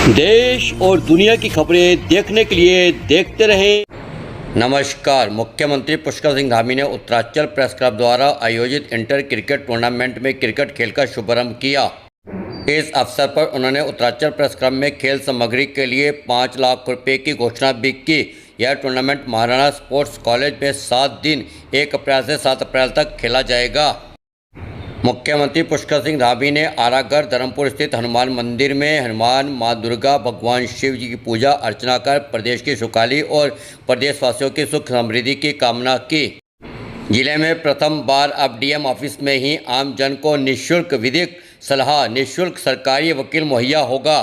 देश और दुनिया की खबरें देखने के लिए देखते रहें। नमस्कार। मुख्यमंत्री पुष्कर सिंह धामी ने उत्तरांचल प्रेस क्लब द्वारा आयोजित इंटर क्रिकेट टूर्नामेंट में क्रिकेट खेल का शुभारंभ किया। इस अवसर पर उन्होंने उत्तरांचल प्रेस क्लब में खेल सामग्री के लिए 5 लाख रुपए की घोषणा भी की। यह टूर्नामेंट महाराणा स्पोर्ट्स कॉलेज में 7 दिन 1 अप्रैल से 7 अप्रैल तक खेला जाएगा। मुख्यमंत्री पुष्कर सिंह धामी ने आरागढ़ धर्मपुर स्थित हनुमान मंदिर में हनुमान, मां दुर्गा, भगवान शिव जी की पूजा अर्चना कर प्रदेश की सुखाली और प्रदेशवासियों की सुख समृद्धि की कामना की। जिले में प्रथम बार अब डीएम ऑफिस में ही आम जन को निःशुल्क विधिक सलाह, निःशुल्क सरकारी वकील मुहैया होगा।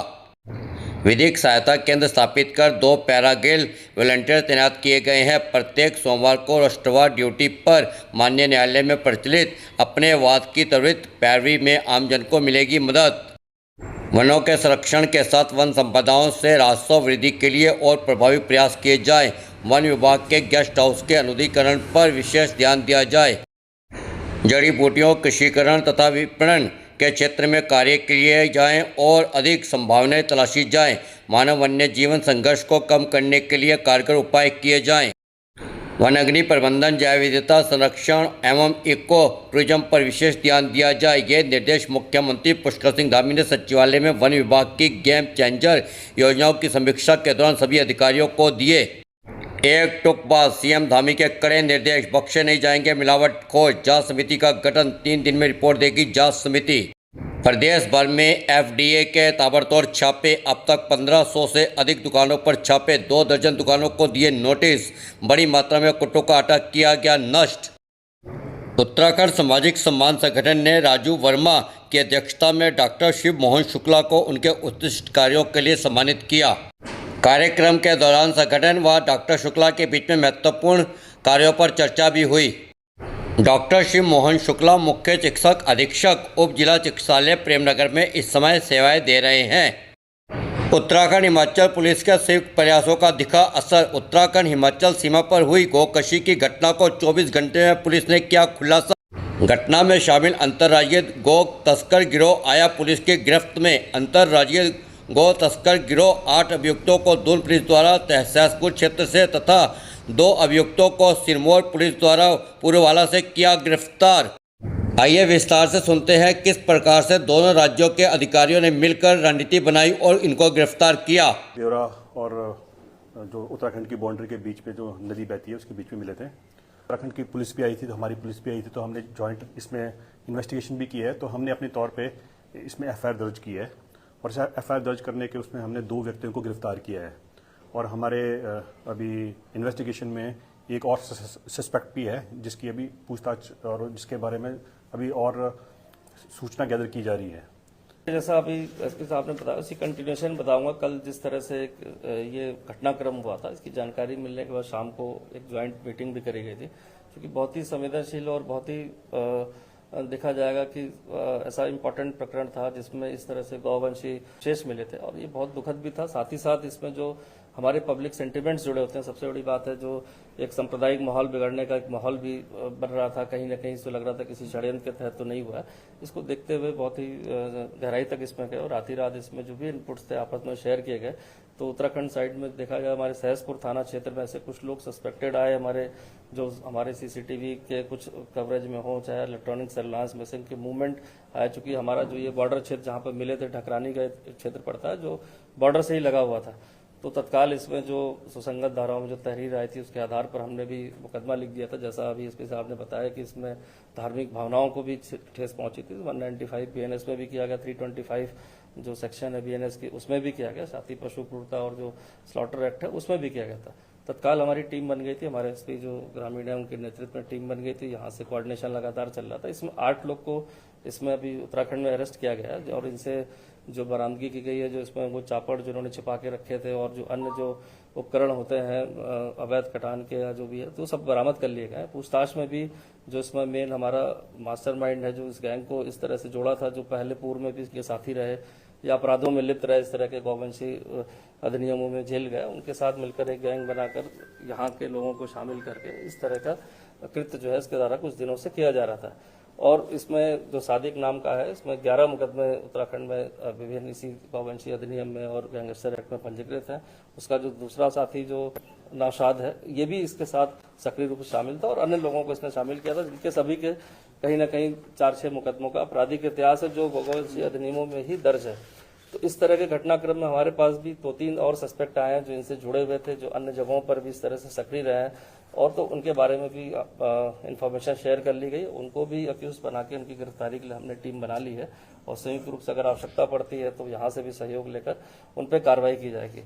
विधिक सहायता केंद्र स्थापित कर 2 पैरागेल वॉलंटियर तैनात किए गए हैं। प्रत्येक सोमवार को राष्ट्रवाद ड्यूटी पर माननीय न्यायालय में प्रचलित अपने वाद की त्वरित पैरवी में आमजन को मिलेगी मदद। वनों के संरक्षण के साथ वन संपदाओं से राजस्व वृद्धि के लिए और प्रभावी प्रयास किए जाएं। वन विभाग के गेस्ट हाउस के अनुदीकरण पर विशेष ध्यान दिया जाए। जड़ी बूटियों, कृषिकरण तथा विपणन के क्षेत्र में कार्य किए जाएं और अधिक संभावनाएं तलाशी जाएं। मानव वन्य जीवन संघर्ष को कम करने के लिए कारगर उपाय किए जाएं। वन अग्नि प्रबंधन, जैव विविधता संरक्षण एवं इको टूरिज्म पर विशेष ध्यान दिया जाए। ये निर्देश मुख्यमंत्री पुष्कर सिंह धामी ने सचिवालय में वन विभाग की गेम चेंजर योजनाओं की समीक्षा के दौरान सभी अधिकारियों को दिए। एक टुक बाद सीएम धामी के कड़े निर्देश, बख्शे नहीं जाएंगे मिलावट खोज। जांच समिति का गठन, 3 दिन में रिपोर्ट देगी जांच समिति। प्रदेश भर में एफडीए के ताबड़तोड़ छापे, अब तक 1500 से अधिक दुकानों पर छापे, 2 दर्जन दुकानों को दिए नोटिस। बड़ी मात्रा में कुट्टों का आटा किया गया नष्ट। उत्तराखंड सामाजिक सम्मान संगठन ने राजू वर्मा की अध्यक्षता में डॉक्टर शिव मोहन शुक्ला को उनके उत्कृष्ट कार्यों के लिए सम्मानित किया। कार्यक्रम के दौरान संगठन व डॉक्टर शुक्ला के बीच में महत्वपूर्ण कार्यों पर चर्चा भी हुई। डॉक्टर शिव मोहन शुक्ला मुख्य चिकित्सक अधीक्षक उप जिला चिकित्सालय प्रेमनगर में इस समय सेवाएं दे रहे हैं। उत्तराखंड हिमाचल पुलिस के संयुक्त प्रयासों का दिखा असर। उत्तराखंड हिमाचल सीमा पर हुई गोकशी की घटना को 24 घंटे में पुलिस ने किया खुलासा। घटना में शामिल अंतर्राज्यीय गो तस्कर गिरोह आया पुलिस की गिरफ्त में। अंतर्राज्यीय गो तस्कर गिरोह 8 अभियुक्तों को दून पुलिस द्वारा तहसीलपुर क्षेत्र से तथा 2 अभियुक्तों को सिरमौर पुलिस द्वारा पुरवाला से किया गिरफ्तार। आइए विस्तार से सुनते हैं किस प्रकार से दोनों राज्यों के अधिकारियों ने मिलकर रणनीति बनाई और इनको गिरफ्तार किया। ब्यौरा और जो उत्तराखंड की बाउंड्री के बीच पे जो नदी बहती है उसके बीच में मिले थे। उत्तराखंड की पुलिस भी आई थी, तो हमारी पुलिस भी आई थी, तो हमने जॉइंट इसमें इन्वेस्टिगेशन भी की है। तो हमने अपने तौर पे इसमें एफआईआर दर्ज की है और एफआईआर दर्ज करने के उसमें हमने 2 व्यक्तियों को गिरफ्तार किया है। और हमारे अभी इन्वेस्टिगेशन में एक और सस्पेक्ट भी है जिसकी अभी पूछताछ और जिसके बारे में अभी और सूचना गैदर की जा रही है। जैसा अभी एसपी साहब ने बताया उसी कंटिन्यूएशन बताऊंगा। कल जिस तरह से ये घटनाक्रम हुआ था, इसकी जानकारी मिलने के बाद शाम को एक ज्वाइंट मीटिंग भी करी गई थी, क्योंकि बहुत ही संवेदनशील और बहुत ही देखा जाएगा कि ऐसा इम्पोर्टेंट प्रकरण था जिसमें इस तरह से गौवंशी शेष मिले थे और ये बहुत दुखद भी था। साथ ही साथ इसमें जो हमारे पब्लिक सेंटिमेंट्स जुड़े होते हैं, सबसे बड़ी बात है जो एक सांप्रदायिक माहौल बिगड़ने का एक माहौल भी बन रहा था। कहीं ना कहीं से लग रहा था किसी षड्यंत्र के तहत तो नहीं हुआ है। इसको देखते हुए बहुत ही गहराई तक इसमें गए और रात ही रात इसमें जो भी इनपुट्स थे आपस में शेयर किए गए। तो उत्तराखंड साइड में देखा जाए, हमारे सहसपुर थाना क्षेत्र में ऐसे कुछ लोग सस्पेक्टेड आए, हमारे सीसीटीवी के कुछ कवरेज में हो, चाहे इलेक्ट्रॉनिक सर्विलांस में से इनके मूवमेंट आया। चूंकि हमारा जो ये बॉर्डर क्षेत्र जहाँ पर मिले थे, ढकरानी का क्षेत्र पड़ता है जो बॉर्डर से ही लगा हुआ था, तो तत्काल इसमें जो सुसंगत धाराओं में जो तहरीर आई थी उसके आधार पर हमने भी मुकदमा लिख दिया था। जैसा अभी एसपी साहब ने बताया कि इसमें धार्मिक भावनाओं को भी ठेस पहुंची थी। 195 बीएनएस में भी किया गया, 325 जो सेक्शन है बीएनएस की उसमें भी किया गया, साथ ही पशु क्रूरता और जो स्लॉटर एक्ट है उसमें भी किया गया था। तत्काल हमारी टीम बन गई थी, हमारे एसपी जो ग्रामीण है उनके नेतृत्व में टीम बन गई थी। यहाँ से कोऑर्डिनेशन लगातार चल रहा था। इसमें 8 लोग को इसमें अभी उत्तराखंड में अरेस्ट किया गया है और इनसे जो बरामदगी की गई है, जो इसमें वो चापड़ जो उन्होंने छिपा के रखे थे और जो अन्य जो उपकरण होते हैं अवैध कटान के या जो भी है, तो सब बरामद कर लिए गए। पूछताछ में भी जो इसमें मेन हमारा मास्टरमाइंड है जो इस गैंग को इस तरह से जोड़ा था, जो पहले पूर्व में भी इसके साथी रहे या अपराधों में लिप्त रहे, इस तरह के गौवंशी अधिनियमों में जेल गए, उनके साथ मिलकर एक गैंग बनाकर यहाँ के लोगों को शामिल करके इस तरह का कृत्य जो है इसके द्वारा कुछ दिनों से किया जा रहा था। और इसमें जो सादिक नाम का है, इसमें 11 मुकदमे उत्तराखंड में विभिन्न इसी गौवंशीय अधिनियम में और गैंगस्टर एक्ट में पंजीकृत है। उसका जो दूसरा साथी जो नौशाद है, ये भी इसके साथ सक्रिय रूप से शामिल था और अन्य लोगों को इसने शामिल किया था, जिनके सभी के कहीं ना कहीं 4-6 मुकदमों का आपराधिक इतिहास है जो गौवंशीय अधिनियमों में ही दर्ज है। तो इस तरह के घटनाक्रम में हमारे पास भी 2-3 और सस्पेक्ट आए हैं जो इनसे जुड़े हुए थे, जो अन्य जगहों पर भी इस तरह से सक्रिय रहे हैं, और तो उनके बारे में भी इंफॉर्मेशन शेयर कर ली गई। उनको भी अक्यूज बना के उनकी गिरफ्तारी के लिए हमने टीम बना ली है और संयुक्त रूप से अगर आवश्यकता पड़ती है तो यहाँ से भी सहयोग लेकर उन पर कार्रवाई की जाएगी।